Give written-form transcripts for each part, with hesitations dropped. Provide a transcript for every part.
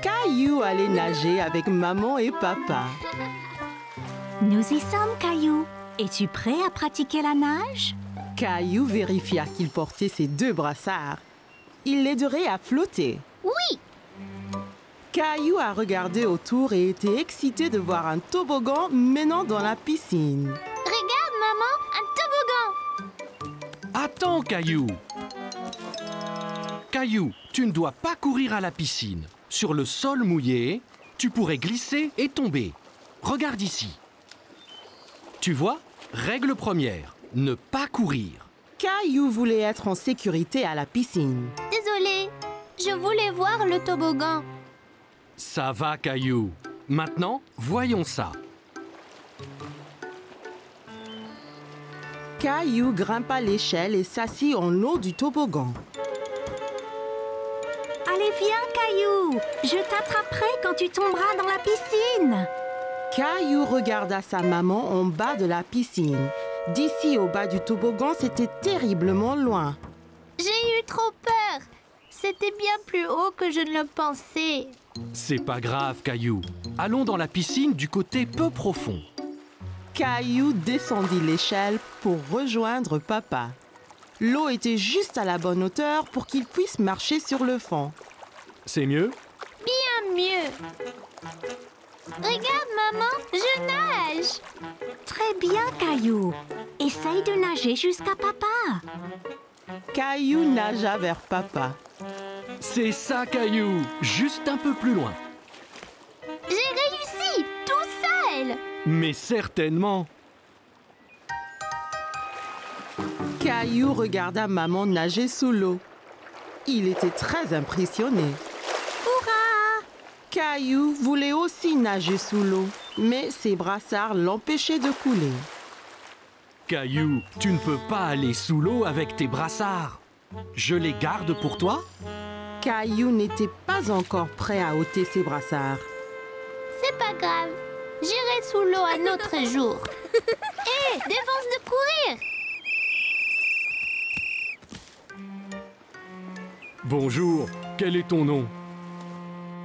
Caillou allait nager avec maman et papa. Nous y sommes, Caillou. Es-tu prêt à pratiquer la nage? Caillou vérifia qu'il portait ses 2 brassards. Il l'aiderait à flotter. Oui! Caillou a regardé autour et était excité de voir un toboggan menant dans la piscine. Regarde, maman, un toboggan! Attends, Caillou! Caillou, tu ne dois pas courir à la piscine. Sur le sol mouillé, tu pourrais glisser et tomber. Regarde ici. Tu vois, règle première, ne pas courir. Caillou voulait être en sécurité à la piscine. Désolée, je voulais voir le toboggan. Ça va, Caillou. Maintenant, voyons ça. Caillou grimpa l'échelle et s'assit en haut du toboggan. Allez, viens, Caillou. Je t'attraperai quand tu tomberas dans la piscine. Caillou regarda sa maman en bas de la piscine. D'ici au bas du toboggan, c'était terriblement loin. J'ai eu trop peur. C'était bien plus haut que je ne le pensais. C'est pas grave, Caillou. Allons dans la piscine du côté peu profond. Caillou descendit l'échelle pour rejoindre papa. L'eau était juste à la bonne hauteur pour qu'il puisse marcher sur le fond. C'est mieux? Bien mieux. Regarde, maman, je nage. Très bien, Caillou. Essaye de nager jusqu'à papa. Caillou nagea vers papa. C'est ça, Caillou. Juste un peu plus loin. J'ai réussi, tout seul. Mais certainement. Caillou regarda maman nager sous l'eau. Il était très impressionné. Hurrah! Caillou voulait aussi nager sous l'eau, mais ses brassards l'empêchaient de couler. Caillou, tu ne peux pas aller sous l'eau avec tes brassards. Je les garde pour toi? Caillou n'était pas encore prêt à ôter ses brassards. C'est pas grave. J'irai sous l'eau un autre jour. Hé, défense de courir. Bonjour, quel est ton nom?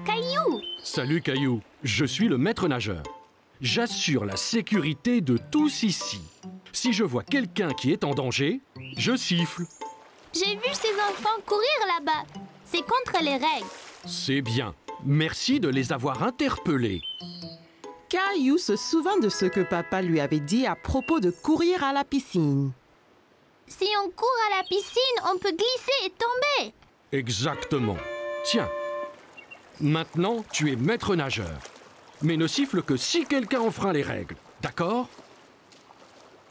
Caillou. Salut, Caillou. Je suis le maître nageur. J'assure la sécurité de tous ici. Si je vois quelqu'un qui est en danger, je siffle. J'ai vu ces enfants courir là-bas. C'est contre les règles. C'est bien. Merci de les avoir interpellés. Caillou se souvint de ce que papa lui avait dit à propos de courir à la piscine. Si on court à la piscine, on peut glisser et tomber. Exactement. Tiens. Maintenant, tu es maître nageur. Mais ne siffle que si quelqu'un enfreint les règles. D'accord?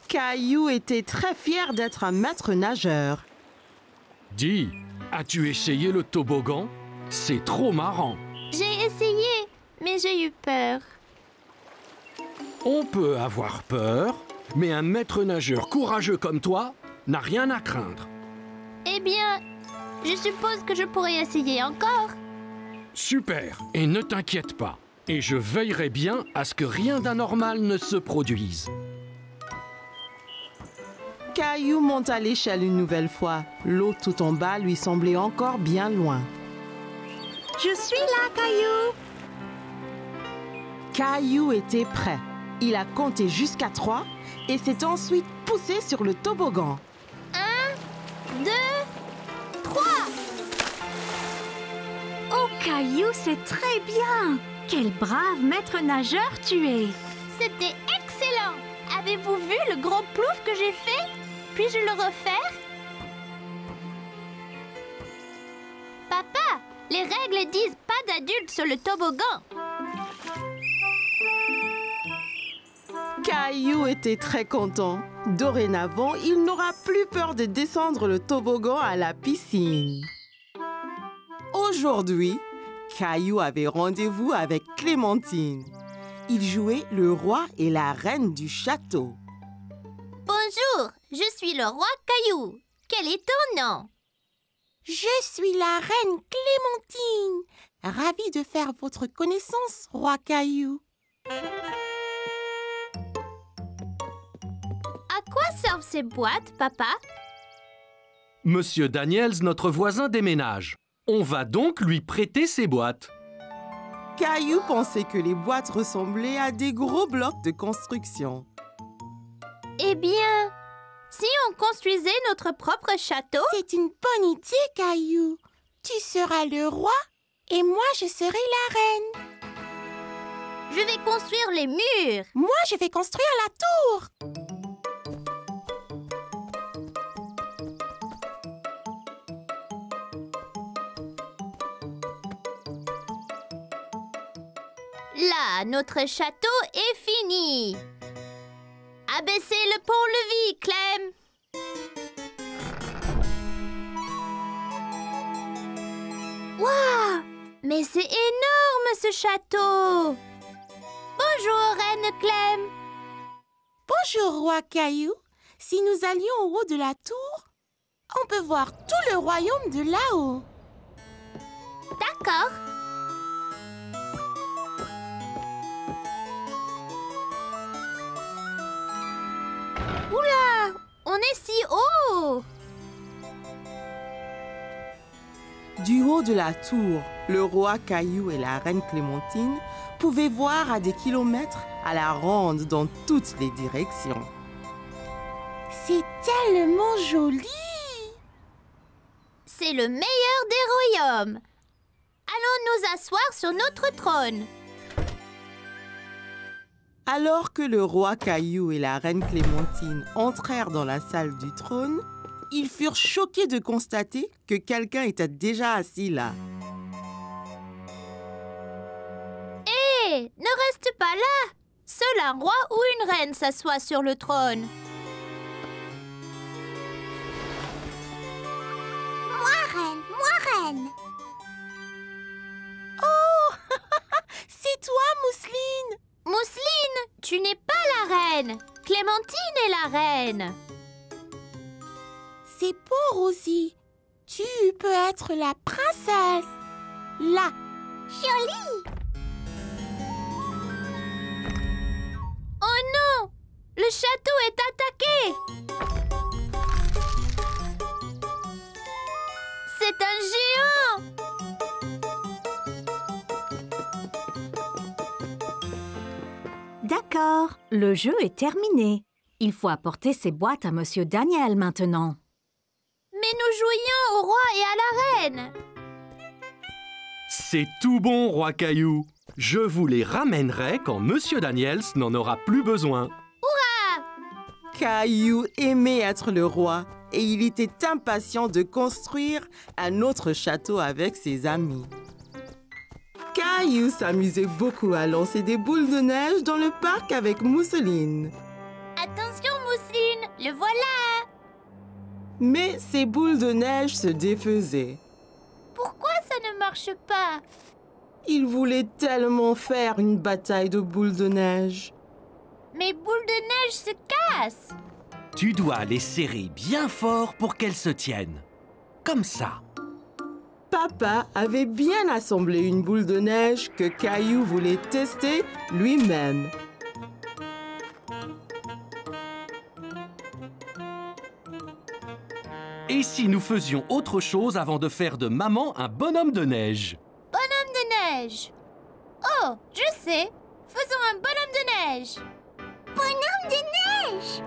Caillou était très fier d'être un maître nageur. Dis, as-tu essayé le toboggan? C'est trop marrant. J'ai essayé, mais j'ai eu peur. On peut avoir peur, mais un maître nageur courageux comme toi n'a rien à craindre. Eh bien, je suppose que je pourrais essayer encore. Super, et ne t'inquiète pas. Et je veillerai bien à ce que rien d'anormal ne se produise. Caillou monta l'échelle une nouvelle fois. L'eau tout en bas lui semblait encore bien loin. Je suis là, Caillou. Caillou était prêt. Il a compté jusqu'à 3 et s'est ensuite poussé sur le toboggan. 1, 2, 3. Oh, Caillou, c'est très bien. Quel brave maître nageur tu es. C'était excellent. Avez-vous vu le gros plouf que j'ai fait? Puis-je le refaire? Papa, les règles disent pas d'adultes sur le toboggan. Caillou était très content. Dorénavant, il n'aura plus peur de descendre le toboggan à la piscine. Aujourd'hui, Caillou avait rendez-vous avec Clémentine. Il jouait le roi et la reine du château. Bonjour, je suis le roi Caillou. Quel est ton nom? Je suis la reine Clémentine. Ravie de faire votre connaissance, roi Caillou. À quoi servent ces boîtes, papa? Monsieur Daniels, notre voisin, déménage. On va donc lui prêter ses boîtes. Caillou pensait que les boîtes ressemblaient à des gros blocs de construction. Eh bien, si on construisait notre propre château? C'est une bonne idée, Caillou. Tu seras le roi et moi, je serai la reine. Je vais construire les murs. Moi, je vais construire la tour. Là, notre château est fini. Abaissez le pont-levis, Clem. Waouh! Mais c'est énorme, ce château. Bonjour, Reine Clem. Bonjour, roi Caillou. Si nous allions au haut de la tour, on peut voir tout le royaume de là-haut. D'accord. Oula! On est si haut! Du haut de la tour, le roi Caillou et la reine Clémentine pouvaient voir à des kilomètres à la ronde dans toutes les directions. C'est tellement joli. C'est le meilleur des royaumes. Allons nous asseoir sur notre trône. Alors que le roi Caillou et la reine Clémentine entrèrent dans la salle du trône, ils furent choqués de constater que quelqu'un était déjà assis là. Hé, ne reste pas là. Seul un roi ou une reine s'assoit sur le trône. Moi, reine. Oh, c'est toi, Mousseline. Mousseline, tu n'es pas la reine. Clémentine est la reine. C'est bon, Rosie. Tu peux être la princesse. Là. Jolie. Oh non! Le château est attaqué! C'est un géant! D'accord, le jeu est terminé. Il faut apporter ces boîtes à Monsieur Daniel maintenant. Mais nous jouions au roi et à la reine! C'est tout bon, roi Caillou. Je vous les ramènerai quand Monsieur Daniels n'en aura plus besoin. Caillou aimait être le roi et il était impatient de construire un autre château avec ses amis. Caillou s'amusait beaucoup à lancer des boules de neige dans le parc avec Mousseline. Attention, Mousseline, le voilà! Mais ces boules de neige se défaisaient. Pourquoi ça ne marche pas? Il voulait tellement faire une bataille de boules de neige. Mes boules de neige se cassent! Tu dois les serrer bien fort pour qu'elles se tiennent. Comme ça. Papa avait bien assemblé une boule de neige que Caillou voulait tester lui-même. Et si nous faisions autre chose avant de faire de maman un bonhomme de neige? Bonhomme de neige! Oh, je sais! Faisons un bonhomme de neige! Bonhomme de neige!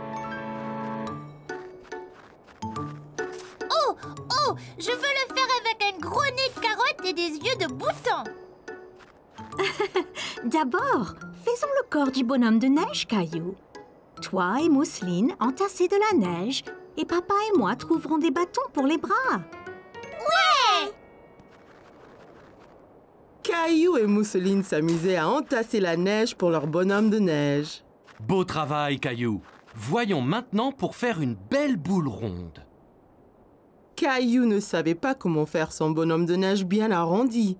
Oh, oh! Je veux le faire avec un gros nez de carotte et des yeux de bouton! D'abord, faisons le corps du bonhomme de neige, Caillou. Toi et Mousseline entassez de la neige et papa et moi trouverons des bâtons pour les bras. Caillou et Mousseline s'amusaient à entasser la neige pour leur bonhomme de neige. Beau travail, Caillou. Voyons maintenant pour faire une belle boule ronde. Caillou ne savait pas comment faire son bonhomme de neige bien arrondi.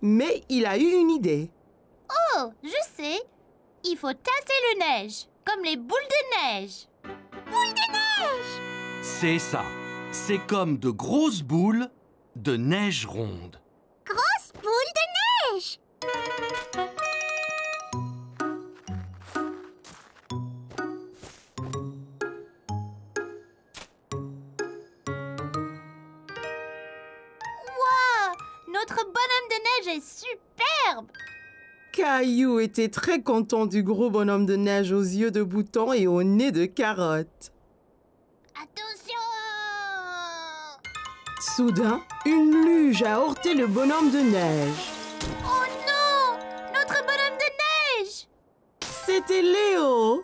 Mais il a eu une idée. Oh, je sais! Il faut tasser le neige, comme les boules de neige! Boules de neige! C'est ça. C'est comme de grosses boules de neige ronde. Grosse boule de neige! neige est superbe! Caillou était très content du gros bonhomme de neige aux yeux de bouton et au nez de carotte. Attention! Soudain, une luge a heurté le bonhomme de neige. Oh non! Notre bonhomme de neige! C'était Léo.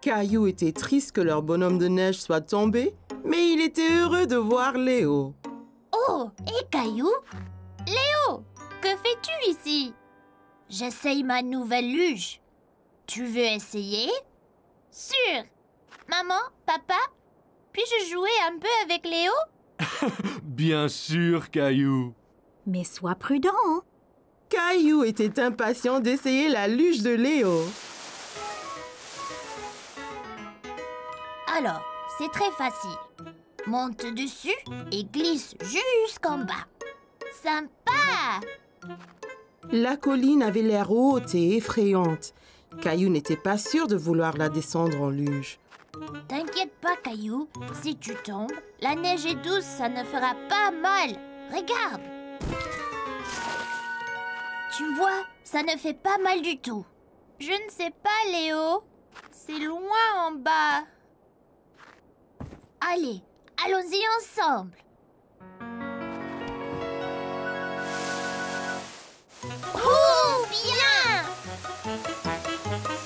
Caillou était triste que leur bonhomme de neige soit tombé, mais il était heureux de voir Léo. Oh, et Caillou? Léo, que fais-tu ici? J'essaye ma nouvelle luge. Tu veux essayer? Sûr! Maman, papa, puis-je jouer un peu avec Léo? Bien sûr, Caillou. Mais sois prudent, hein. Caillou était impatient d'essayer la luge de Léo. Alors, c'est très facile. Monte dessus et glisse jusqu'en bas. Sympa! La colline avait l'air haute et effrayante. Caillou n'était pas sûr de vouloir la descendre en luge. T'inquiète pas, Caillou. Si tu tombes, la neige est douce, ça ne fera pas mal. Regarde! Tu vois, ça ne fait pas mal du tout. Je ne sais pas, Léo. C'est loin en bas. Allez, allons-y ensemble. Oh, bien!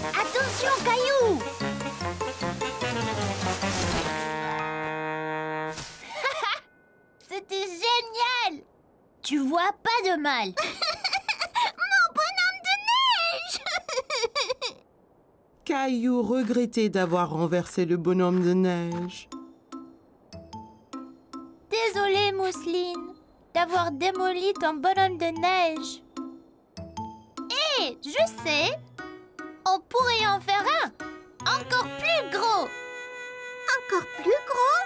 Attention, Caillou! C'était génial! Tu vois pas de mal. Mon bonhomme de neige! Caillou regrettait d'avoir renversé le bonhomme de neige. Désolée, Mousseline, d'avoir démoli ton bonhomme de neige. Hé, je sais! On pourrait en faire un encore plus gros! Encore plus gros?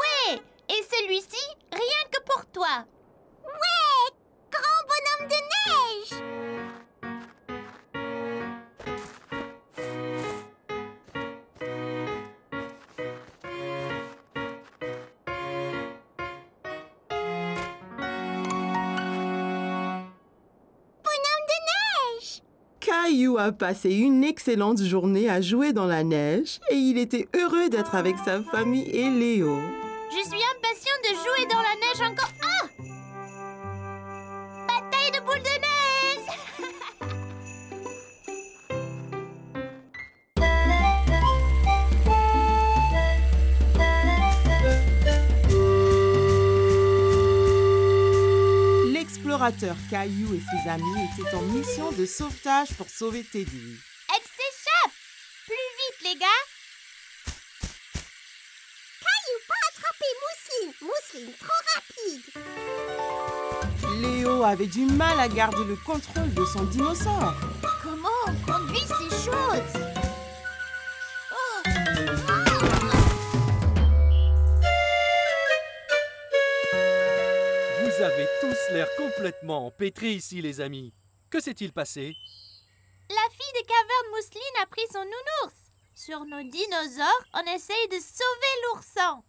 Ouais! Et celui-ci, rien que pour toi! Ouais! Grand bonhomme de neige! Caillou a passé une excellente journée à jouer dans la neige et il était heureux d'être avec sa famille et Léo. Je suis impatient de jouer dans la neige encore. Ah! Bataille de boules de neige! L'explorateur Caillou et ses amis étaient en mission de sauvetage pour sauver Teddy. Elle s'échappe! Plus vite, les gars! Caillou, pas attraper Mousseline! Mousseline, trop rapide! Léo avait du mal à garder le contrôle de son dinosaure. Comment on conduit ces choses? Oh. Vous avez tous l'air complètement empêtrés ici, les amis. Que s'est-il passé? La fille des cavernes Mousseline a pris son nounours. Sur nos dinosaures, on essaye de sauver l'ourson.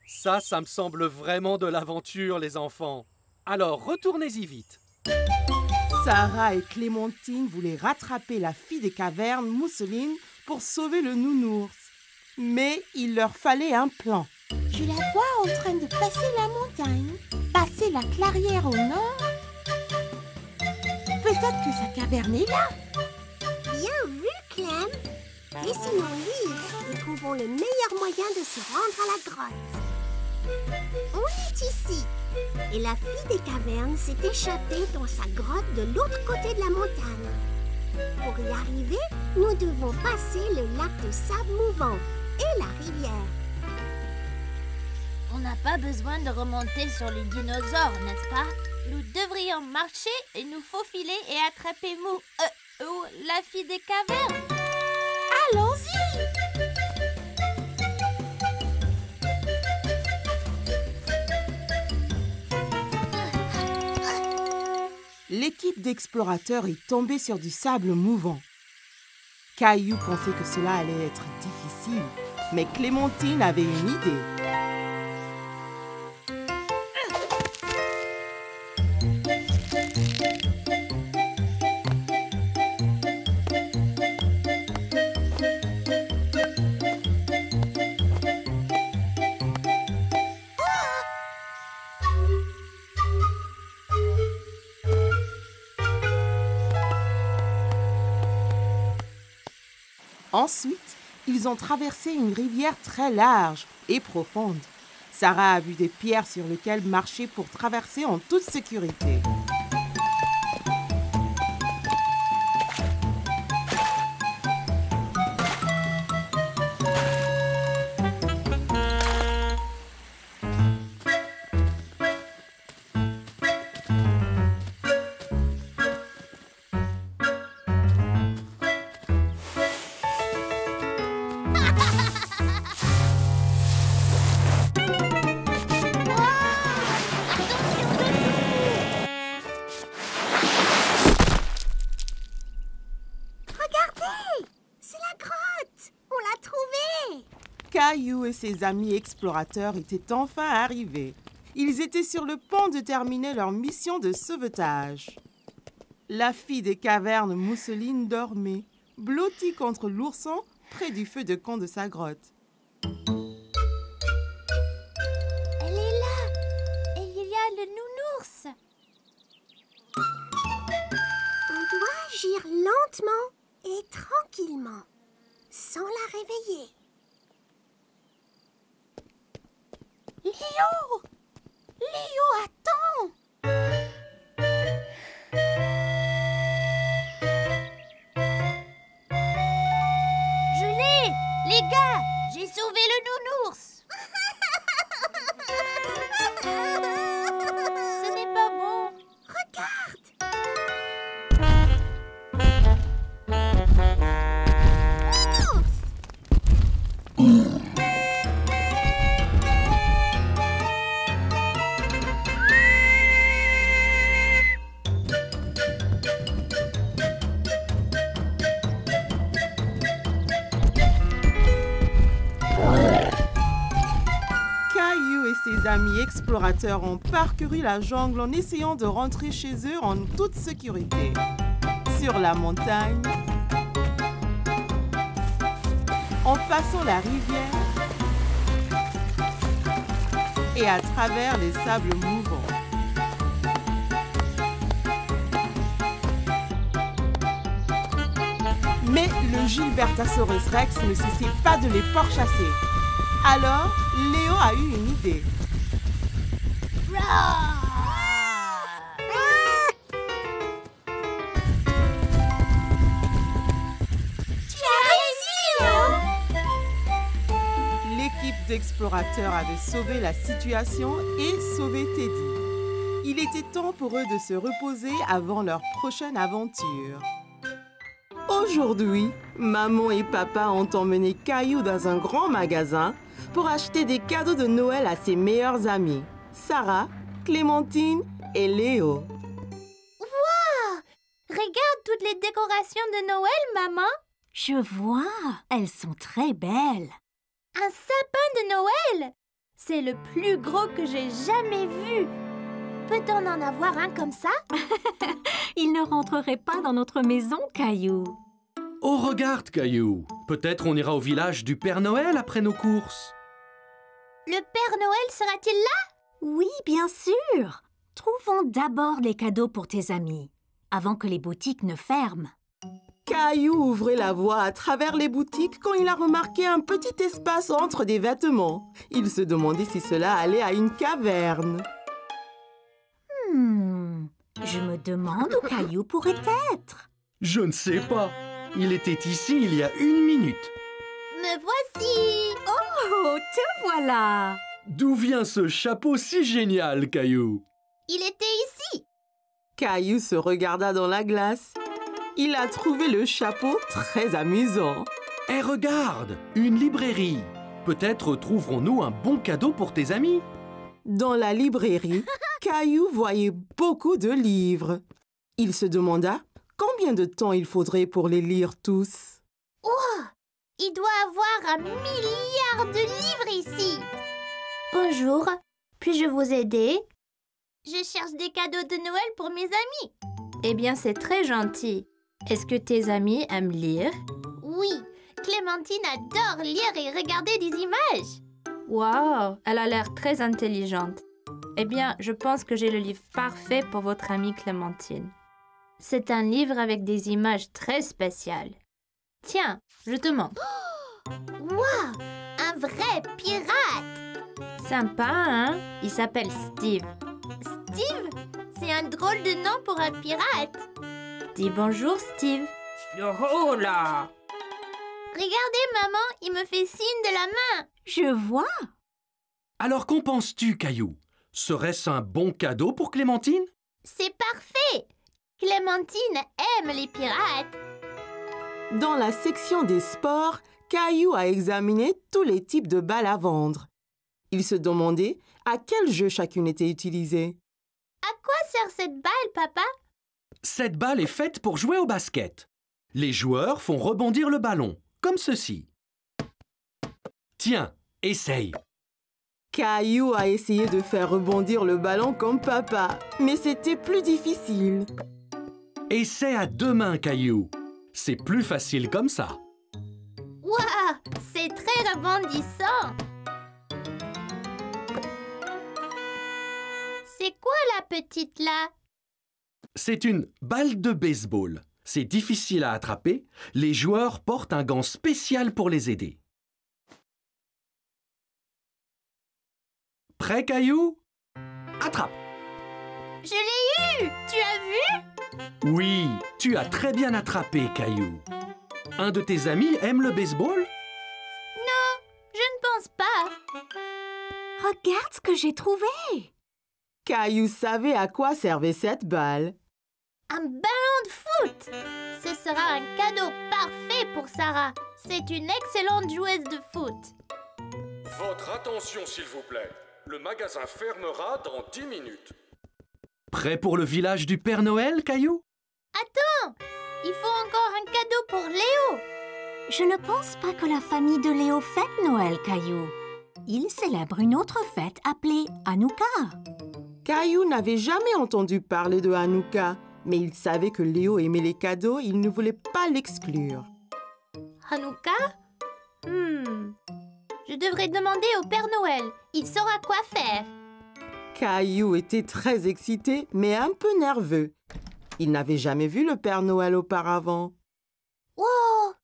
Ça me semble vraiment de l'aventure, les enfants. Alors, retournez-y vite. Sarah et Clémentine voulaient rattraper la fille des cavernes, Mousseline, pour sauver le nounours. Mais il leur fallait un plan. Je la vois en train de passer la montagne, passer la clairière au nord. Peut-être que sa caverne est là. Bien vu, Clem. Dessinons livre et trouvons le meilleur moyen de se rendre à la grotte. On est ici. Et la fille des cavernes s'est échappée dans sa grotte de l'autre côté de la montagne. Pour y arriver, nous devons passer le lac de sable mouvant et la rivière. On n'a pas besoin de remonter sur les dinosaures, n'est-ce pas? Nous devrions marcher et nous faufiler et attraper la fille des cavernes. Allons-y! L'équipe d'explorateurs est tombée sur du sable mouvant. Caillou pensait que cela allait être difficile, mais Clémentine avait une idée. Ensuite, ils ont traversé une rivière très large et profonde. Sarah a vu des pierres sur lesquelles marcher pour traverser en toute sécurité. Caillou et ses amis explorateurs étaient enfin arrivés. Ils étaient sur le point de terminer leur mission de sauvetage. La fille des cavernes, Mousseline, dormait, blottie contre l'ourson près du feu de camp de sa grotte. Elle est là. Et il y a le nounours. On doit agir lentement et tranquillement, sans la réveiller. Léo! Léo, attends! Je l'ai. Les gars, j'ai sauvé le nounours. Ce n'est pas bon. Regarde! Caillou et ses amis explorateurs ont parcouru la jungle en essayant de rentrer chez eux en toute sécurité. Sur la montagne, en passant la rivière et à travers les sables mouvants. Mais le Gilbertosaurus Rex ne cessait pas de les pourchasser. Alors, Léo a eu une idée. L'équipe d'explorateurs avait sauvé la situation et sauvé Teddy. Il était temps pour eux de se reposer avant leur prochaine aventure. Aujourd'hui, maman et papa ont emmené Caillou dans un grand magasin pour acheter des cadeaux de Noël à ses meilleurs amis, Sarah, Clémentine et Léo. Regarde toutes les décorations de Noël, maman. Je vois, elles sont très belles. Un sapin de Noël. C'est le plus gros que j'ai jamais vu. Peut-on en avoir un comme ça? Il ne rentrerait pas dans notre maison, Caillou. Oh, regarde, Caillou. Peut-être on ira au village du Père Noël après nos courses. Le Père Noël sera-t-il là? Oui, bien sûr. Trouvons d'abord les cadeaux pour tes amis, avant que les boutiques ne ferment. Caillou ouvrait la voie à travers les boutiques quand il a remarqué un petit espace entre des vêtements. Il se demandait si cela allait à une caverne. Je me demande où Caillou pourrait être. Je ne sais pas. Il était ici il y a 1 minute. Me voici. Oh, te voilà. D'où vient ce chapeau si génial, Caillou? Il était ici. Caillou se regarda dans la glace. Il a trouvé le chapeau très amusant. Eh, regarde, une librairie. Peut-être trouverons-nous un bon cadeau pour tes amis. Dans la librairie, Caillou voyait beaucoup de livres. Il se demanda combien de temps il faudrait pour les lire tous. Il doit avoir 1 milliard de livres ici. Bonjour, puis-je vous aider? Je cherche des cadeaux de Noël pour mes amis. Eh bien, c'est très gentil. Est-ce que tes amis aiment lire? Oui, Clémentine adore lire et regarder des images. Wow, elle a l'air très intelligente. Eh bien, je pense que j'ai le livre parfait pour votre amie Clémentine. C'est un livre avec des images très spéciales. Tiens, je te montre. Waouh, un vrai pirate! Sympa, hein? Il s'appelle Steve. Steve, c'est un drôle de nom pour un pirate. Dis bonjour, Steve. Oh là! Regardez, maman, il me fait signe de la main. Je vois. Alors qu'en penses-tu, Caillou? Serait-ce un bon cadeau pour Clémentine? C'est parfait. Clémentine aime les pirates. Dans la section des sports, Caillou a examiné tous les types de balles à vendre. Il se demandait à quel jeu chacune était utilisée. À quoi sert cette balle, papa? Cette balle est faite pour jouer au basket. Les joueurs font rebondir le ballon, comme ceci. Tiens, essaye. Caillou a essayé de faire rebondir le ballon comme papa, mais c'était plus difficile. Essaie à 2 mains, Caillou. C'est plus facile comme ça. Waouh, c'est très rebondissant. C'est quoi la petite là? C'est une balle de baseball. C'est difficile à attraper. Les joueurs portent un gant spécial pour les aider. Prêt, Caillou? Attrape! Je l'ai eu! Tu as vu? Oui, tu as très bien attrapé, Caillou. Un de tes amis aime le baseball? Non, je ne pense pas. Regarde ce que j'ai trouvé. Caillou savait à quoi servait cette balle. Un ballon de foot! Ce sera un cadeau parfait pour Sarah. C'est une excellente joueuse de foot. Votre attention, s'il vous plaît. Le magasin fermera dans 10 minutes. Prêt pour le village du Père Noël, Caillou? Attends! Il faut encore un cadeau pour Léo. Je ne pense pas que la famille de Léo fête Noël, Caillou. Il célèbre une autre fête appelée Hanouka. Caillou n'avait jamais entendu parler de Hanouka, mais il savait que Léo aimait les cadeaux et il ne voulait pas l'exclure. Hanouka? Je devrais demander au Père Noël. Il saura quoi faire. Caillou était très excité, mais un peu nerveux. Il n'avait jamais vu le Père Noël auparavant. Wow!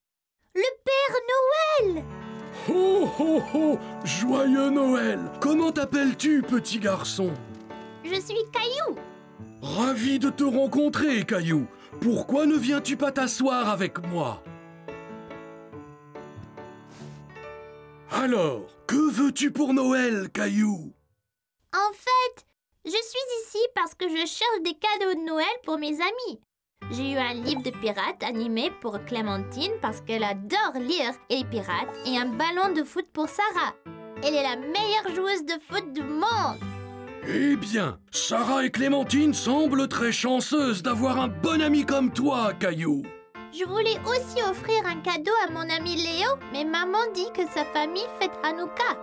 Le Père Noël! Ho ho ho! Joyeux Noël! Comment t'appelles-tu, petit garçon? Je suis Caillou. Ravi de te rencontrer, Caillou. Pourquoi ne viens-tu pas t'asseoir avec moi? Alors, que veux-tu pour Noël, Caillou? En fait, je suis ici parce que je cherche des cadeaux de Noël pour mes amis. J'ai eu un livre de pirates animé pour Clémentine parce qu'elle adore lire et les pirates et un ballon de foot pour Sarah. Elle est la meilleure joueuse de foot du monde. Eh bien, Sarah et Clémentine semblent très chanceuses d'avoir un bon ami comme toi, Caillou. Je voulais aussi offrir un cadeau à mon ami Léo, mais maman dit que sa famille fête Hanouka.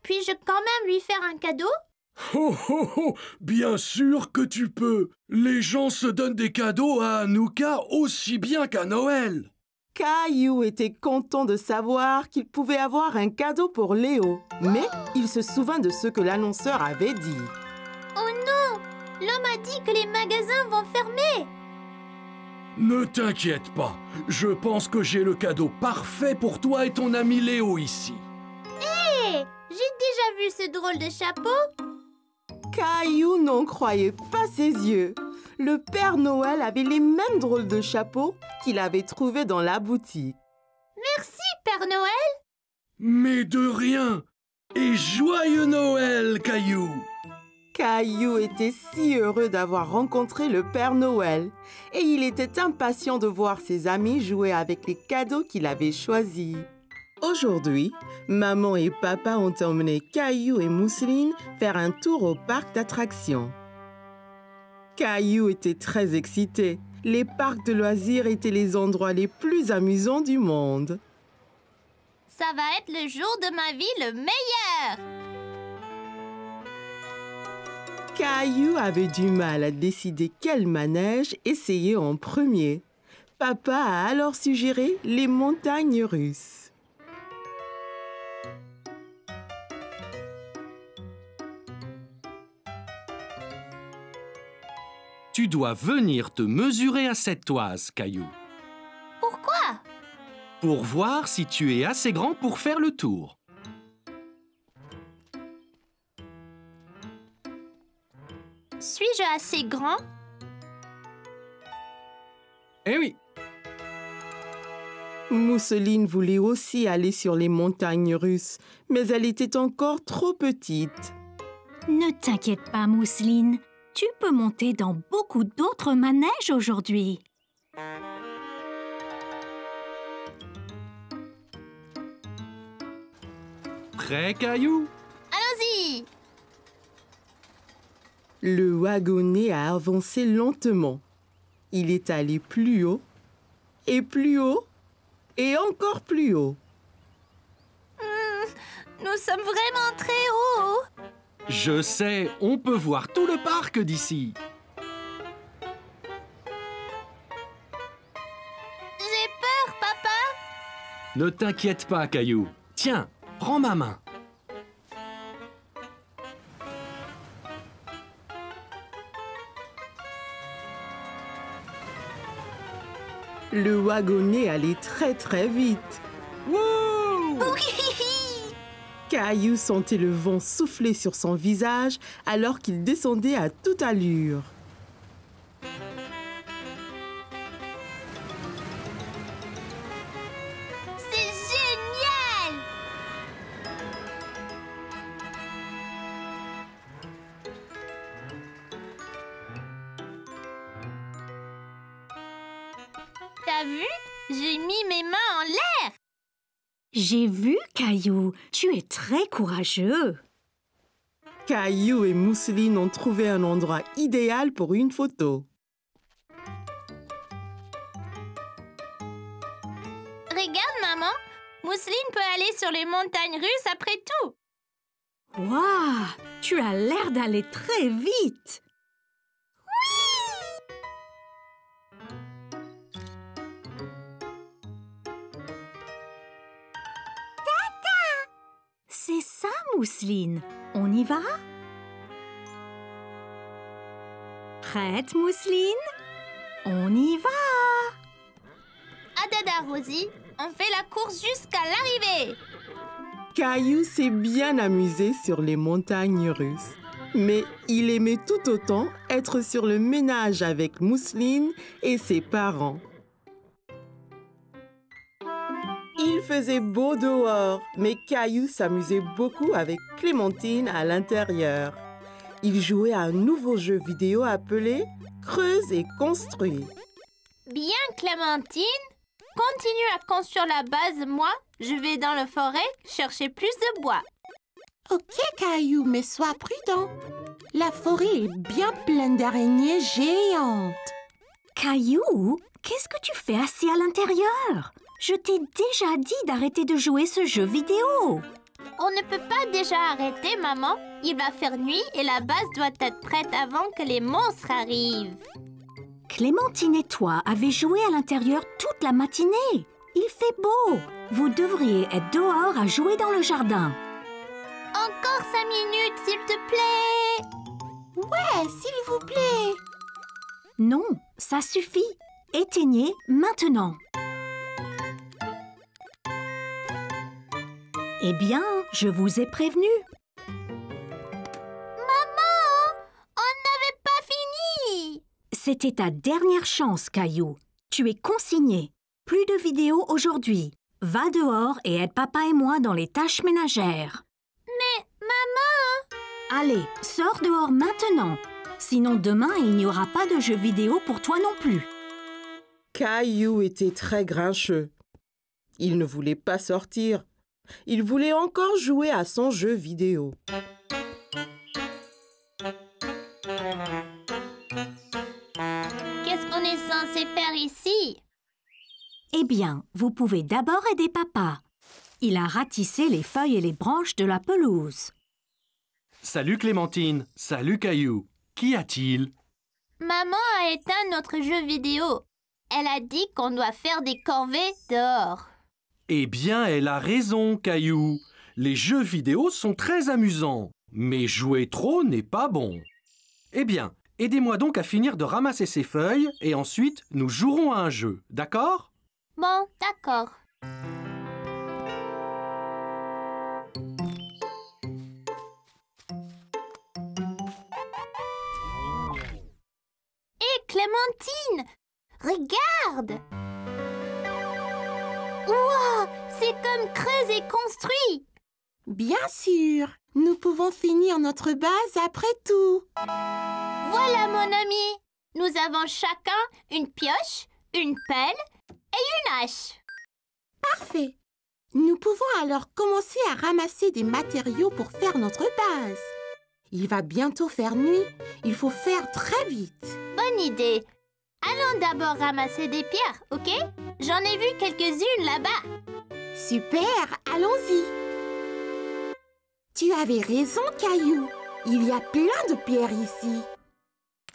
Puis-je quand même lui faire un cadeau? Oh oh oh! Bien sûr que tu peux! Les gens se donnent des cadeaux à Hanouka aussi bien qu'à Noël! Caillou était content de savoir qu'il pouvait avoir un cadeau pour Léo, mais il se souvint de ce que l'annonceur avait dit. Oh non! L'homme a dit que les magasins vont fermer! Ne t'inquiète pas, je pense que j'ai le cadeau parfait pour toi et ton ami Léo ici. Hé! J'ai déjà vu ce drôle de chapeau! Caillou n'en croyait pas ses yeux. Le Père Noël avait les mêmes drôles de chapeaux qu'il avait trouvés dans la boutique. Merci, Père Noël! Mais de rien! Et joyeux Noël, Caillou! Caillou était si heureux d'avoir rencontré le Père Noël et il était impatient de voir ses amis jouer avec les cadeaux qu'il avait choisis. Aujourd'hui, maman et papa ont emmené Caillou et Mousseline faire un tour au parc d'attractions. Caillou était très excité. Les parcs de loisirs étaient les endroits les plus amusants du monde. Ça va être le jour de ma vie le meilleur! Caillou avait du mal à décider quel manège essayer en premier. Papa a alors suggéré les montagnes russes. Tu dois venir te mesurer à cette toise, Caillou. Pourquoi? pour voir si tu es assez grand pour faire le tour. Suis-je assez grand? Eh oui, Mousseline voulait aussi aller sur les montagnes russes, mais elle était encore trop petite. Ne t'inquiète pas, Mousseline. Tu peux monter dans beaucoup d'autres manèges aujourd'hui. prêt, Caillou? Allons-y! Le wagonnet a avancé lentement. Il est allé plus haut, et plus haut, et encore plus haut. Nous sommes vraiment très hauts! Je sais, on peut voir tout le parc d'ici. J'ai peur, papa! Ne t'inquiète pas, Caillou. Tiens, prends ma main. Le wagonnet allait très très vite. Wouh! Caillou sentait le vent souffler sur son visage alors qu'il descendait à toute allure. C'est génial! T'as vu? J'ai mis mes mains en l'air! J'ai vu, Caillou. Tu es très courageux. Caillou et Mousseline ont trouvé un endroit idéal pour une photo. Regarde, maman! Mousseline peut aller sur les montagnes russes après tout! Waouh! Tu as l'air d'aller très vite. C'est ça, Mousseline. On y va? Prête, Mousseline? On y va! Adada, Rosie, on fait la course jusqu'à l'arrivée! Caillou s'est bien amusé sur les montagnes russes. Mais il aimait tout autant être sur le ménage avec Mousseline et ses parents. Il faisait beau dehors, mais Caillou s'amusait beaucoup avec Clémentine à l'intérieur. Il jouait à un nouveau jeu vidéo appelé « Creuse et construis ». Bien, Clémentine. Continue à construire la base. Moi, je vais dans la forêt chercher plus de bois. Ok, Caillou, mais sois prudent. La forêt est bien pleine d'araignées géantes. Caillou, qu'est-ce que tu fais assis à l'intérieur? Je t'ai déjà dit d'arrêter de jouer ce jeu vidéo. On ne peut pas déjà arrêter, maman. Il va faire nuit et la base doit être prête avant que les monstres arrivent. Clémentine et toi avez joué à l'intérieur toute la matinée. Il fait beau. Vous devriez être dehors à jouer dans le jardin. Encore 5 minutes, s'il te plaît. Ouais, s'il vous plaît. Non, ça suffit. Éteignez maintenant. Eh bien, je vous ai prévenu. Maman, on n'avait pas fini. C'était ta dernière chance, Caillou. Tu es consigné. Plus de vidéos aujourd'hui. Va dehors et aide papa et moi dans les tâches ménagères. Mais, maman... Allez, sors dehors maintenant. Sinon, demain, il n'y aura pas de jeux vidéo pour toi non plus. Caillou était très grincheux. Il ne voulait pas sortir. Il voulait encore jouer à son jeu vidéo. Qu'est-ce qu'on est censé faire ici? Eh bien, vous pouvez d'abord aider papa. Il a ratissé les feuilles et les branches de la pelouse. Salut Clémentine, salut Caillou. Qu'y a-t-il? Maman a éteint notre jeu vidéo. Elle a dit qu'on doit faire des corvées dehors. Eh bien, elle a raison, Caillou. Les jeux vidéo sont très amusants, mais jouer trop n'est pas bon. Eh bien, aidez-moi donc à finir de ramasser ces feuilles et ensuite nous jouerons à un jeu, d'accord? Bon, d'accord. Hé, Clémentine! Regarde! Wow! C'est comme creusé et construit! Bien sûr, nous pouvons finir notre base après tout. Voilà, mon ami! Nous avons chacun une pioche, une pelle et une hache. Parfait. Nous pouvons alors commencer à ramasser des matériaux pour faire notre base. Il va bientôt faire nuit. Il faut faire très vite. Bonne idée. Allons d'abord ramasser des pierres, ok? J'en ai vu quelques-unes là-bas. Super, allons-y. Tu avais raison, Caillou. Il y a plein de pierres ici.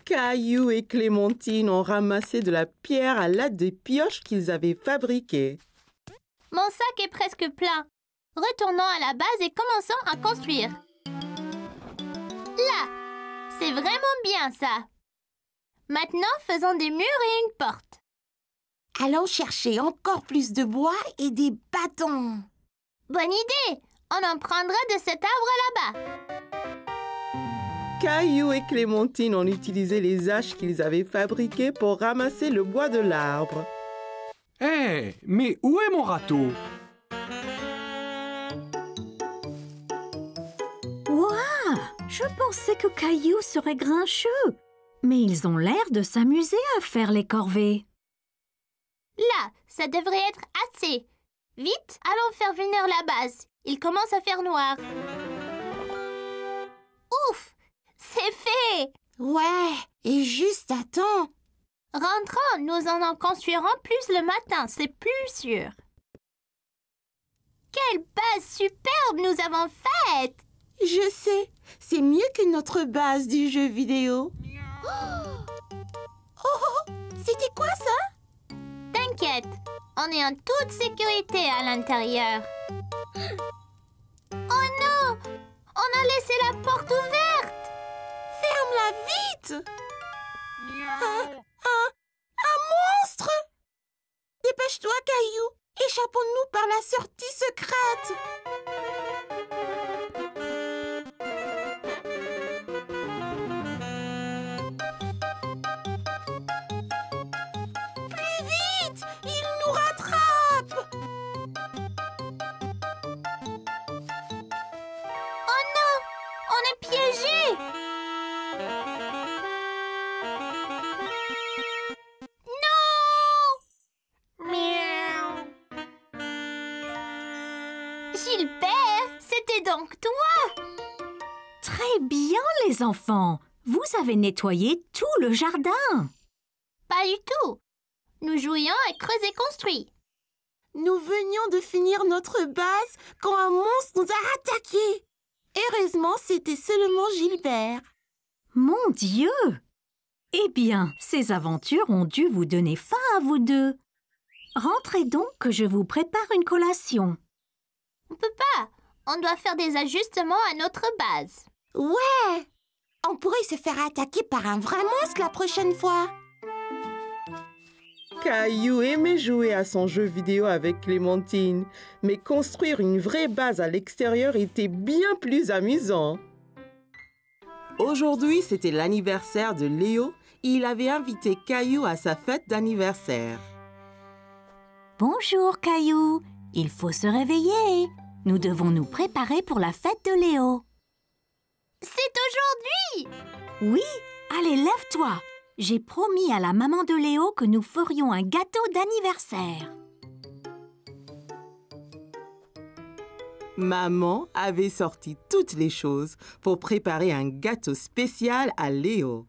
Caillou et Clémentine ont ramassé de la pierre à l'aide des pioches qu'ils avaient fabriquées. Mon sac est presque plein. Retournons à la base et commençons à construire. Là, c'est vraiment bien ça. Maintenant, faisons des murs et une porte. Allons chercher encore plus de bois et des bâtons. Bonne idée! On en prendra de cet arbre là-bas. Caillou et Clémentine ont utilisé les haches qu'ils avaient fabriquées pour ramasser le bois de l'arbre. Hé, mais où est mon râteau? Ouah! Je pensais que Caillou serait grincheux. Mais ils ont l'air de s'amuser à faire les corvées. Là, ça devrait être assez. Vite, allons faire venir la base. Il commence à faire noir. Ouf! C'est fait! Ouais, et juste à temps. Rentrons, nous en construirons plus le matin, c'est plus sûr. Quelle base superbe nous avons faite! Je sais, c'est mieux que notre base du jeu vidéo. Oh, c'était quoi ça? T'inquiète, on est en toute sécurité à l'intérieur. Oh non! On a laissé la porte ouverte! Ferme-la vite! Un monstre! Dépêche-toi, Caillou! Échappons-nous par la sortie secrète! Plus vite! Il nous rattrape! Oh non! On est piégés! Gilbert, c'était donc toi! Très bien, les enfants. Vous avez nettoyé tout le jardin. Pas du tout. Nous jouions à creuser construit. Nous venions de finir notre base quand un monstre nous a attaqués. Heureusement, c'était seulement Gilbert. Mon Dieu! Eh bien, ces aventures ont dû vous donner faim à vous deux. Rentrez donc que je vous prépare une collation. On peut pas. On doit faire des ajustements à notre base. Ouais! On pourrait se faire attaquer par un vrai monstre la prochaine fois. Caillou aimait jouer à son jeu vidéo avec Clémentine, mais construire une vraie base à l'extérieur était bien plus amusant. Aujourd'hui, c'était l'anniversaire de Léo et il avait invité Caillou à sa fête d'anniversaire. Bonjour, Caillou. Il faut se réveiller. Nous devons nous préparer pour la fête de Léo. C'est aujourd'hui! Oui, allez, lève-toi. J'ai promis à la maman de Léo que nous ferions un gâteau d'anniversaire. Maman avait sorti toutes les choses pour préparer un gâteau spécial à Léo.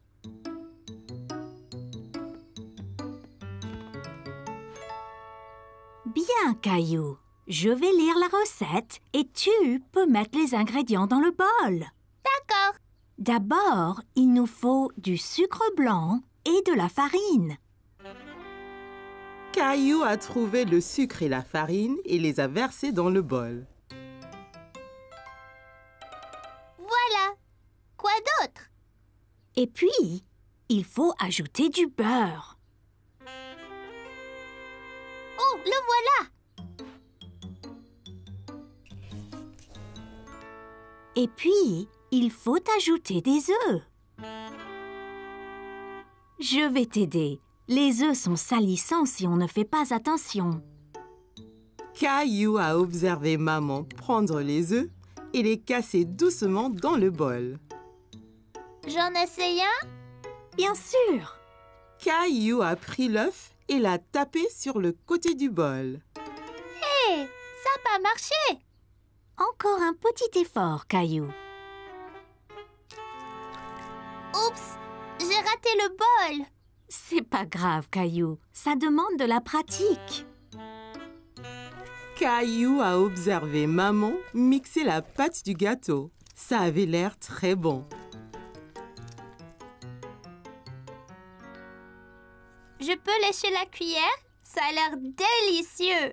Bien, Caillou. Je vais lire la recette et tu peux mettre les ingrédients dans le bol. D'accord. D'abord, il nous faut du sucre blanc et de la farine. Caillou a trouvé le sucre et la farine et les a versés dans le bol. Voilà. Quoi d'autre? Et puis, il faut ajouter du beurre. Oh, le voilà! Et puis, il faut ajouter des œufs. Je vais t'aider. Les œufs sont salissants si on ne fait pas attention. Caillou a observé maman prendre les œufs et les casser doucement dans le bol. J'en essaye un? Bien sûr. Caillou a pris l'œuf et l'a tapé sur le côté du bol. Hé, ça n'a pas marché. Encore un petit effort, Caillou. Oups, j'ai raté le bol. C'est pas grave, Caillou. Ça demande de la pratique. Caillou a observé maman mixer la pâte du gâteau. Ça avait l'air très bon. Je peux lécher la cuillère? Ça a l'air délicieux.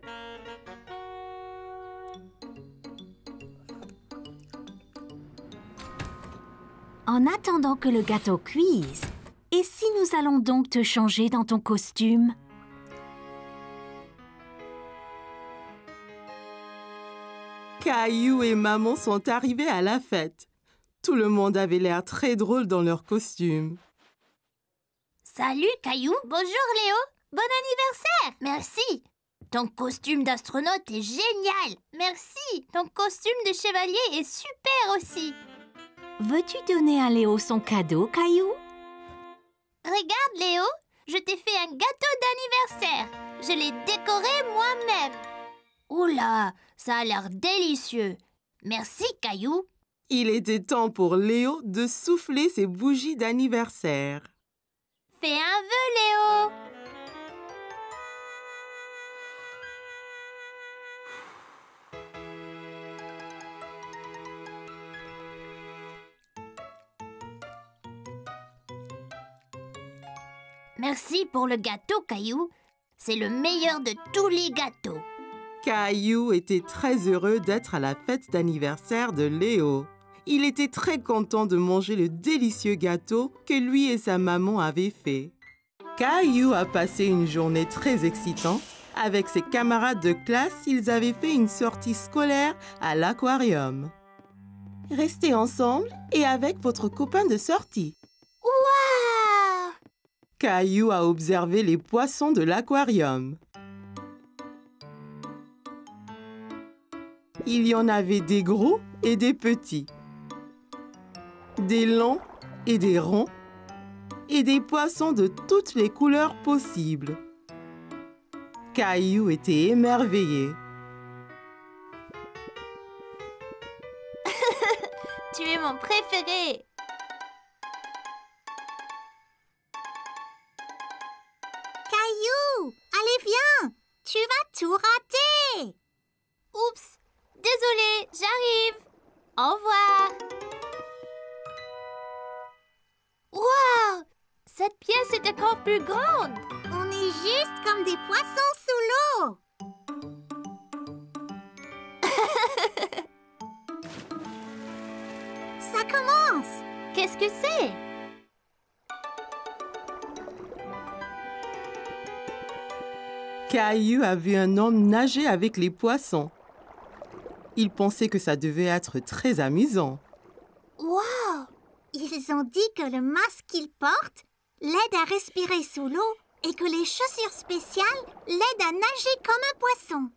En attendant que le gâteau cuise, et si nous allons donc te changer dans ton costume? Caillou et maman sont arrivés à la fête. Tout le monde avait l'air très drôle dans leur costume. Salut, Caillou. Bonjour, Léo. Bon anniversaire. Merci. Ton costume d'astronaute est génial. Merci. Ton costume de chevalier est super aussi. Veux-tu donner à Léo son cadeau, Caillou? Regarde, Léo. Je t'ai fait un gâteau d'anniversaire. Je l'ai décoré moi-même. Oula, ça a l'air délicieux. Merci, Caillou. Il était temps pour Léo de souffler ses bougies d'anniversaire. Fais un vœu, Léo. Merci pour le gâteau, Caillou. C'est le meilleur de tous les gâteaux. Caillou était très heureux d'être à la fête d'anniversaire de Léo. Il était très content de manger le délicieux gâteau que lui et sa maman avaient fait. Caillou a passé une journée très excitante. Avec ses camarades de classe, ils avaient fait une sortie scolaire à l'aquarium. Restez ensemble et avec votre copain de sortie. Waouh! Caillou a observé les poissons de l'aquarium. Il y en avait des gros et des petits, des longs et des ronds, et des poissons de toutes les couleurs possibles. Caillou était émerveillé. Tu es mon préféré. Caillou, allez viens, tu vas tout rater. Oups, désolé, j'arrive. Au revoir. Waouh, cette pièce est encore plus grande. On est juste comme des poissons sous l'eau. Ça commence. Qu'est-ce que c'est? Caillou a vu un homme nager avec les poissons. Il pensait que ça devait être très amusant. Wow! Ils ont dit que le masque qu'ils portent l'aide à respirer sous l'eau et que les chaussures spéciales l'aident à nager comme un poisson.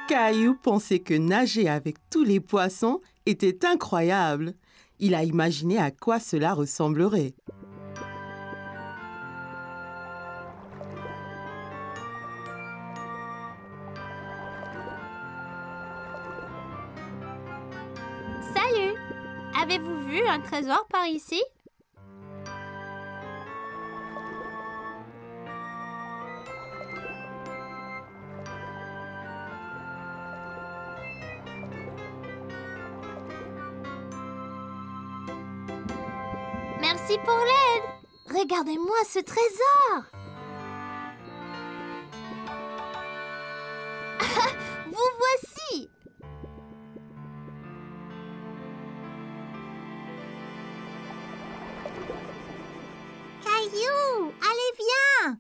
Caillou pensait que nager avec tous les poissons était incroyable. Il a imaginé à quoi cela ressemblerait. Salut! Avez-vous vu un trésor par ici? Merci pour l'aide! Regardez-moi ce trésor! Vous voici! Caillou, allez viens!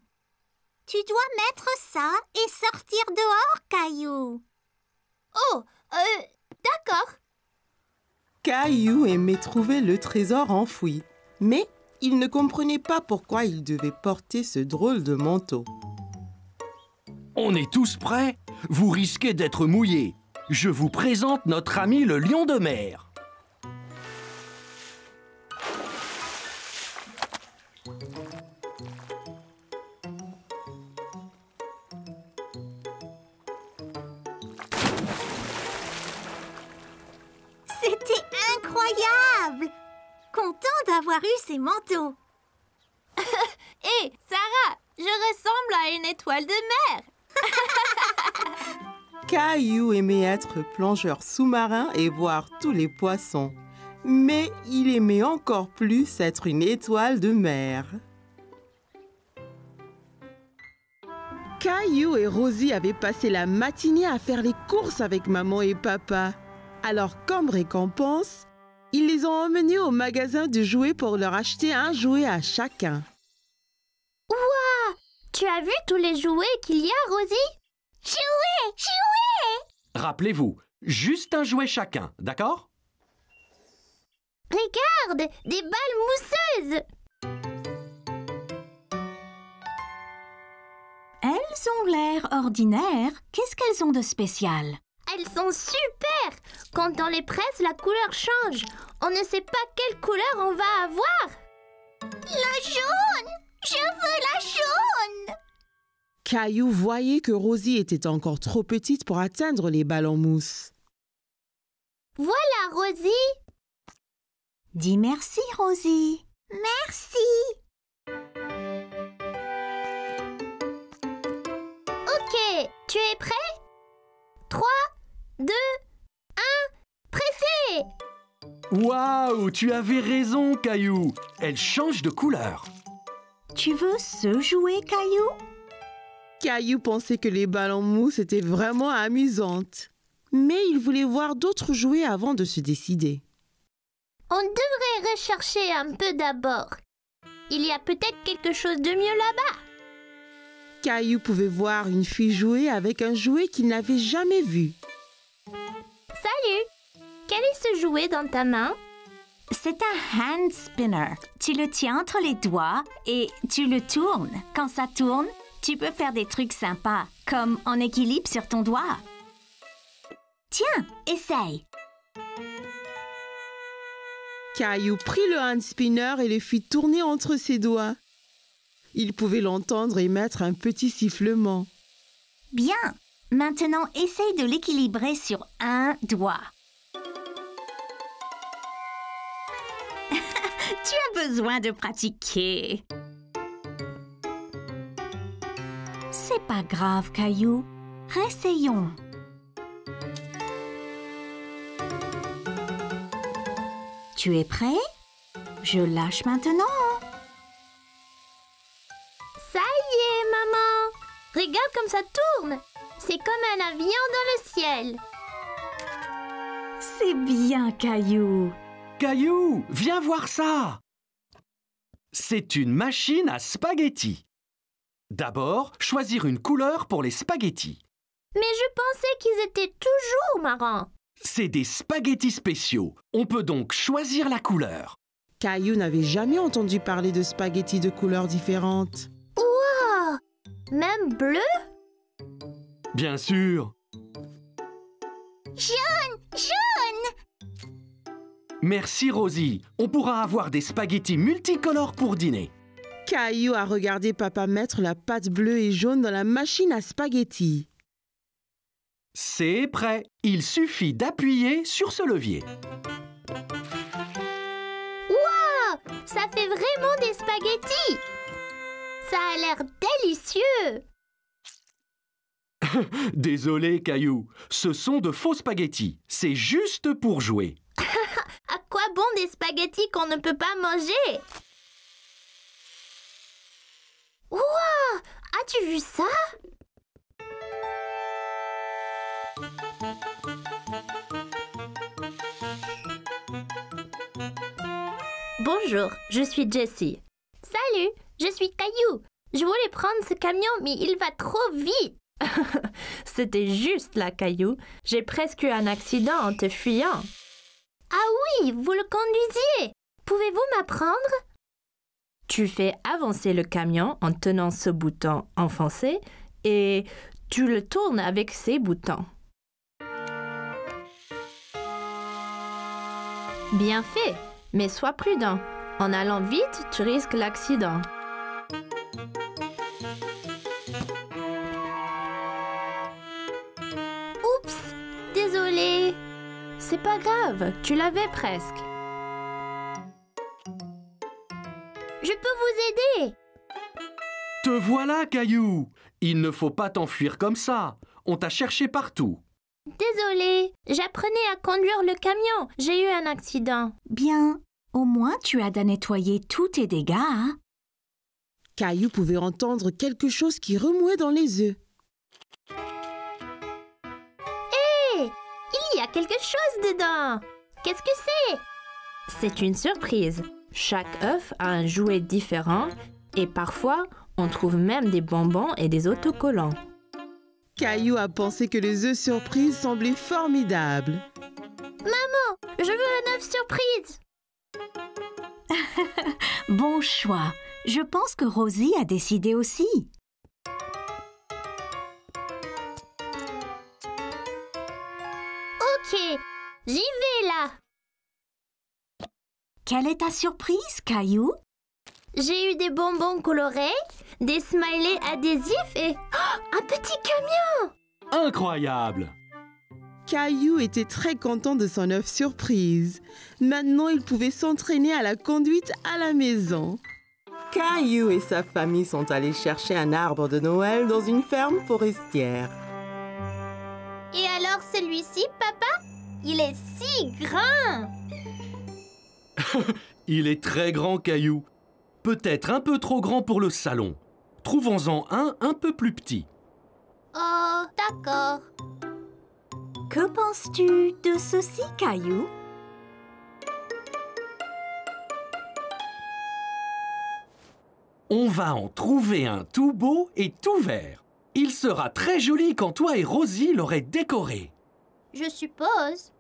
Tu dois mettre ça et sortir dehors, Caillou. Oh, d'accord. Caillou aimait trouver le trésor enfoui, mais il ne comprenait pas pourquoi il devait porter ce drôle de manteau. On est tous prêts? Vous risquez d'être mouillés. Je vous présente notre ami le lion de mer. C'était incroyable! Content d'avoir eu ces manteaux. Hé, Sarah, je ressemble à une étoile de mer. Caillou aimait être plongeur sous-marin et voir tous les poissons. Mais il aimait encore plus être une étoile de mer. Caillou et Rosie avaient passé la matinée à faire les courses avec maman et papa. Alors, comme récompense, ils les ont emmenés au magasin de jouets pour leur acheter un jouet à chacun. Waouh! Tu as vu tous les jouets qu'il y a, Rosie? Jouets! Jouets! Rappelez-vous, juste un jouet chacun, d'accord? Regarde! Des balles mousseuses! Elles ont l'air ordinaires. Qu'est-ce qu'elles ont de spécial? Elles sont super! Quand on les presse, la couleur change. On ne sait pas quelle couleur on va avoir. La jaune! Je veux la jaune! Caillou voyait que Rosie était encore trop petite pour atteindre les balles en mousse. Voilà, Rosie! Dis merci, Rosie. Merci. Ok, tu es prêt? 3, 2, 1, pressé! Waouh, tu avais raison, Caillou. Elle change de couleur. Tu veux ce jouet, Caillou? Caillou pensait que les balles en mousse étaient vraiment amusantes. Mais il voulait voir d'autres jouets avant de se décider. On devrait rechercher un peu d'abord. Il y a peut-être quelque chose de mieux là-bas. Caillou pouvait voir une fille jouer avec un jouet qu'il n'avait jamais vu. Salut! Quel est ce jouet dans ta main? C'est un hand spinner. Tu le tiens entre les doigts et tu le tournes. Quand ça tourne, tu peux faire des trucs sympas, comme en équilibre sur ton doigt. Tiens, essaye. Caillou prit le hand spinner et le fit tourner entre ses doigts. Il pouvait l'entendre émettre un petit sifflement. Bien. Maintenant, essaye de l'équilibrer sur un doigt. Tu as besoin de pratiquer. C'est pas grave, Caillou. Réessayons. Tu es prêt? Je lâche maintenant. Ça y est, maman! Regarde comme ça tourne! C'est comme un avion dans le ciel. C'est bien, Caillou. Caillou, viens voir ça. C'est une machine à spaghettis. D'abord, choisir une couleur pour les spaghettis. Mais je pensais qu'ils étaient toujours marrons. C'est des spaghettis spéciaux. On peut donc choisir la couleur. Caillou n'avait jamais entendu parler de spaghettis de couleurs différentes. Wow! Même bleu? Bien sûr. Jaune! Jaune! Merci, Rosie. On pourra avoir des spaghettis multicolores pour dîner. Caillou a regardé papa mettre la pâte bleue et jaune dans la machine à spaghettis. C'est prêt. Il suffit d'appuyer sur ce levier. Wow! Ça fait vraiment des spaghettis! Ça a l'air délicieux! Désolé, Caillou. Ce sont de faux spaghettis. C'est juste pour jouer. À quoi bon des spaghettis qu'on ne peut pas manger? Wow! As-tu vu ça? Bonjour, je suis Jessie. Salut, je suis Caillou. Je voulais prendre ce camion, mais il va trop vite. C'était juste là, Caillou. J'ai presque eu un accident en te fuyant. Ah oui, vous le conduisiez. Pouvez-vous m'apprendre? Tu fais avancer le camion en tenant ce bouton enfoncé et tu le tournes avec ces boutons. Bien fait, mais sois prudent. En allant vite, tu risques l'accident. Oups, désolée. C'est pas grave, tu l'avais presque. Je peux vous aider. Te voilà, Caillou. Il ne faut pas t'enfuir comme ça. On t'a cherché partout. Désolée, j'apprenais à conduire le camion. J'ai eu un accident. Bien, au moins tu as à nettoyer tous tes dégâts, hein? Caillou pouvait entendre quelque chose qui remuait dans les œufs. Hé, il y a quelque chose dedans. Qu'est-ce que c'est? C'est une surprise. Chaque œuf a un jouet différent et parfois, on trouve même des bonbons et des autocollants. Caillou a pensé que les œufs surprises semblaient formidables. Maman, je veux un œuf surprise. Bon choix. Je pense que Rosie a décidé aussi. Ok, j'y vais là. Quelle est ta surprise, Caillou? J'ai eu des bonbons colorés, des smileys adhésifs et un petit camion. Incroyable! Caillou était très content de son œuf surprise. Maintenant, il pouvait s'entraîner à la conduite à la maison. Caillou et sa famille sont allés chercher un arbre de Noël dans une ferme forestière. Et alors celui-ci, papa? Il est si grand. Il est très grand, Caillou. Peut-être un peu trop grand pour le salon. Trouvons-en un peu plus petit. Oh, d'accord. Que penses-tu de ceci, Caillou? On va en trouver un tout beau et tout vert. Il sera très joli quand toi et Rosie l'aurez décoré. Je suppose.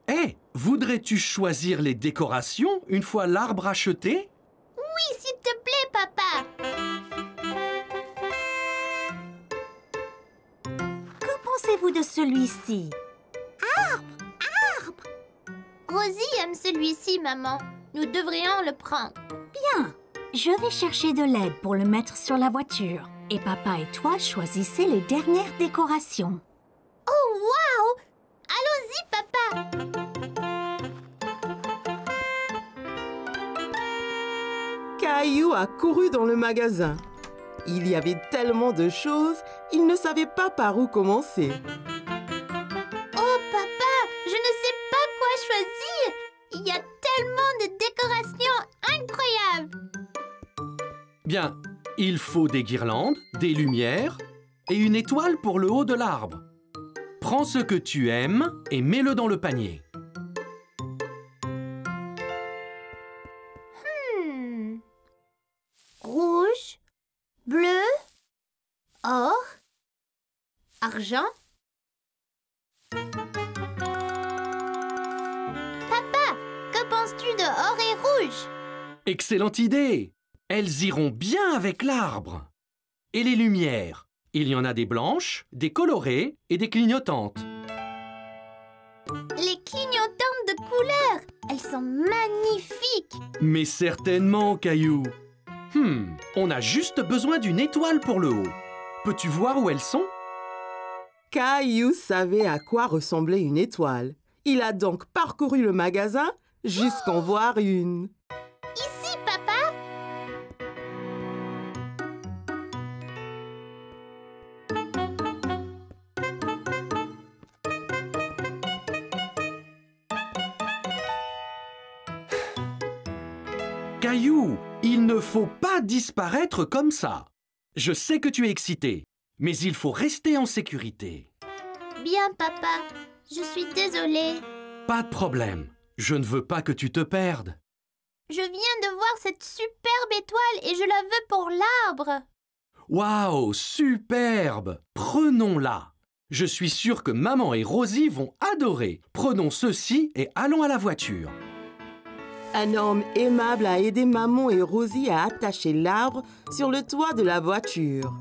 Hé, voudrais-tu choisir les décorations une fois l'arbre acheté? Oui, s'il te plaît, papa. Que pensez-vous de celui-ci? Arbre. Rosie aime celui-ci, maman. Nous devrions le prendre. Bien, je vais chercher de l'aide pour le mettre sur la voiture. Et papa et toi choisissez les dernières décorations. Oh, waouh! Allons-y, papa. Caillou a couru dans le magasin. Il y avait tellement de choses, il ne savait pas par où commencer. Oh, papa, je ne sais pas quoi choisir. Il y a tellement de décorations incroyables. Bien, il faut des guirlandes, des lumières et une étoile pour le haut de l'arbre. Prends ce que tu aimes et mets-le dans le panier. Rouge, bleu, or, argent. Papa, que penses-tu de or et rouge? Excellente idée! Elles iront bien avec l'arbre. Et les lumières? Il y en a des blanches, des colorées et des clignotantes. Les clignotantes de couleurs, elles sont magnifiques. Mais certainement, Caillou. On a juste besoin d'une étoile pour le haut. Peux-tu voir où elles sont? Caillou savait à quoi ressemblait une étoile. Il a donc parcouru le magasin jusqu'en voir une. Ici, papa. Caillou, il ne faut pas disparaître comme ça. Je sais que tu es excité, mais il faut rester en sécurité. Bien, papa. Je suis désolée. Pas de problème. Je ne veux pas que tu te perdes. Je viens de voir cette superbe étoile et je la veux pour l'arbre. Waouh, superbe! Prenons-la. Je suis sûr que maman et Rosie vont adorer. Prenons ceci et allons à la voiture. Un homme aimable a aidé maman et Rosie à attacher l'arbre sur le toit de la voiture.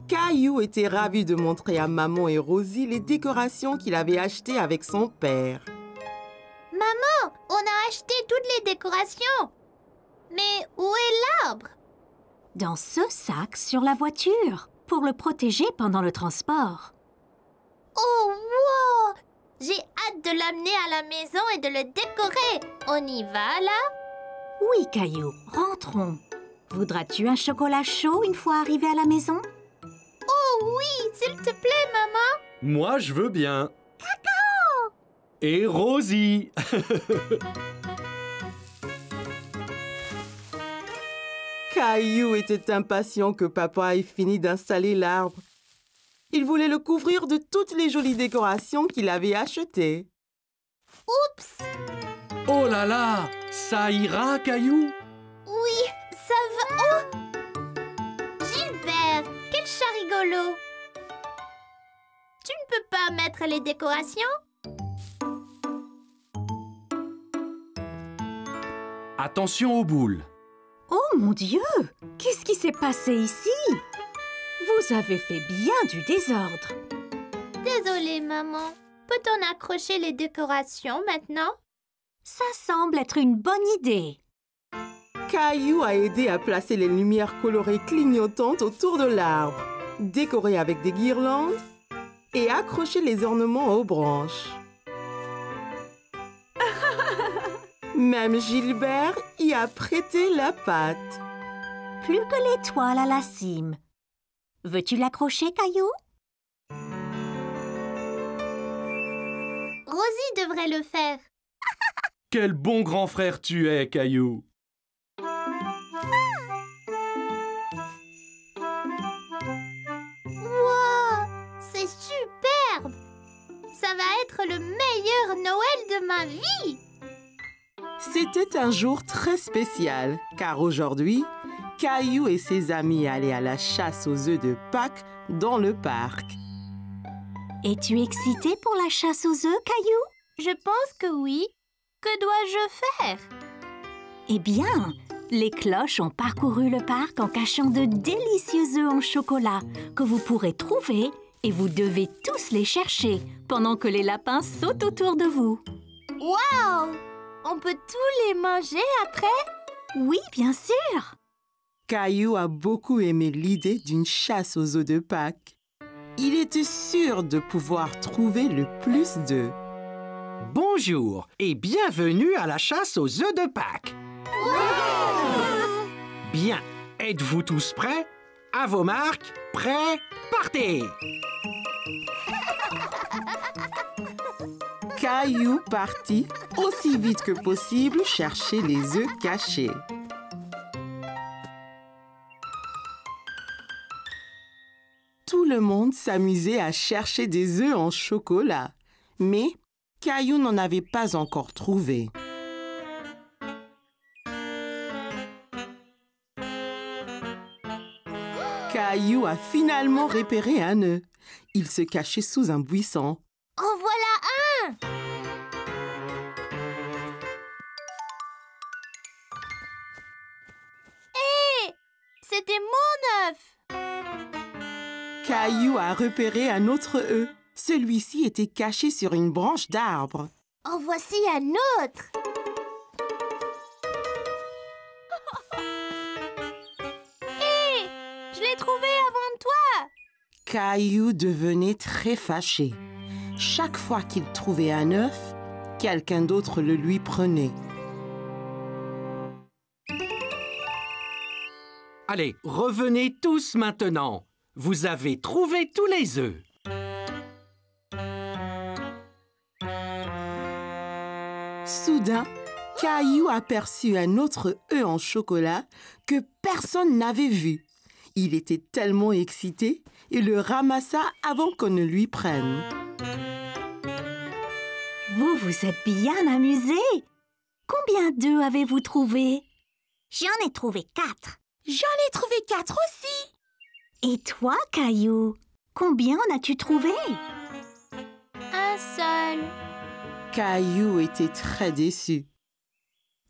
Caillou était ravi de montrer à maman et Rosie les décorations qu'il avait achetées avec son père. Maman, on a acheté toutes les décorations. Mais où est l'arbre? Dans ce sac sur la voiture, pour le protéger pendant le transport. Oh, wow! J'ai hâte de l'amener à la maison et de le décorer. On y va, là? Oui, Caillou, rentrons. Voudras-tu un chocolat chaud une fois arrivé à la maison? Oh oui, s'il te plaît, maman. Moi, je veux bien. Cacao! Et Rosie! Caillou était impatient que papa ait fini d'installer l'arbre. Il voulait le couvrir de toutes les jolies décorations qu'il avait achetées. Oups! Oh là là! Ça ira, Caillou? Oui, ça va. Oh! Gilbert, quel chat rigolo! Tu ne peux pas mettre les décorations? Attention aux boules. Oh mon Dieu! Qu'est-ce qui s'est passé ici? Vous avez fait bien du désordre. Désolée, maman. Peut-on accrocher les décorations maintenant? Ça semble être une bonne idée. Caillou a aidé à placer les lumières colorées clignotantes autour de l'arbre, décoré avec des guirlandes et accrocher les ornements aux branches. Même Gilbert y a prêté la patte. Plus que l'étoile à la cime. Veux-tu l'accrocher, Caillou? Rosie devrait le faire. Quel bon grand frère tu es, Caillou! Wow! C'est superbe! Ça va être le meilleur Noël de ma vie! C'était un jour très spécial, car aujourd'hui, Caillou et ses amis allaient à la chasse aux œufs de Pâques dans le parc. Es-tu excité pour la chasse aux œufs, Caillou? Je pense que oui. Que dois-je faire? Eh bien, les cloches ont parcouru le parc en cachant de délicieux œufs en chocolat que vous pourrez trouver et vous devez tous les chercher pendant que les lapins sautent autour de vous. Wow! On peut tous les manger après? Oui, bien sûr! Caillou a beaucoup aimé l'idée d'une chasse aux œufs de Pâques. Il était sûr de pouvoir trouver le plus d'œufs. Bonjour et bienvenue à la chasse aux œufs de Pâques. Bien, êtes-vous tous prêts? À vos marques, prêts, partez! Caillou partit aussi vite que possible chercher les œufs cachés. Tout le monde s'amusait à chercher des œufs en chocolat, mais Caillou n'en avait pas encore trouvé. Caillou a finalement repéré un œuf. Il se cachait sous un buisson. En voilà un! Hé! C'était mon œuf! Caillou a repéré un autre œuf. Celui-ci était caché sur une branche d'arbre. En voici un autre! Hé! Je l'ai trouvé avant toi! Caillou devenait très fâché. Chaque fois qu'il trouvait un œuf, quelqu'un d'autre le lui prenait. Allez, revenez tous maintenant. Vous avez trouvé tous les œufs. Soudain, Caillou aperçut un autre œuf en chocolat que personne n'avait vu. Il était tellement excité et le ramassa avant qu'on ne lui prenne. Vous vous êtes bien amusés. Combien d'œufs avez-vous trouvé? J'en ai trouvé 4. J'en ai trouvé 4 aussi. Et toi, Caillou, combien en as-tu trouvé? Un seul. Caillou était très déçu.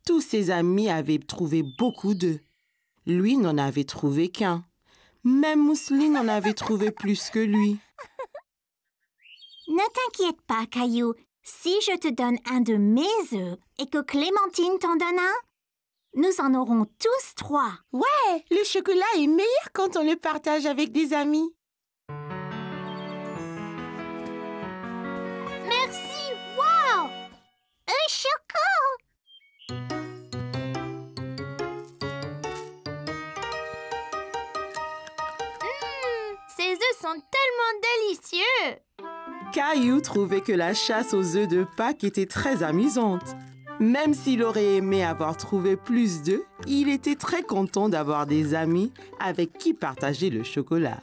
Tous ses amis avaient trouvé beaucoup d'œufs. Lui n'en avait trouvé qu'un. Même Mousseline en avait trouvé plus que lui. Ne t'inquiète pas, Caillou. Si je te donne un de mes œufs et que Clémentine t'en donne un, nous en aurons tous 3. Ouais, le chocolat est meilleur quand on le partage avec des amis. Merci, wow! Un choco! Ces œufs sont tellement délicieux! Caillou trouvait que la chasse aux œufs de Pâques était très amusante. Même s'il aurait aimé avoir trouvé plus d'œufs, il était très content d'avoir des amis avec qui partager le chocolat.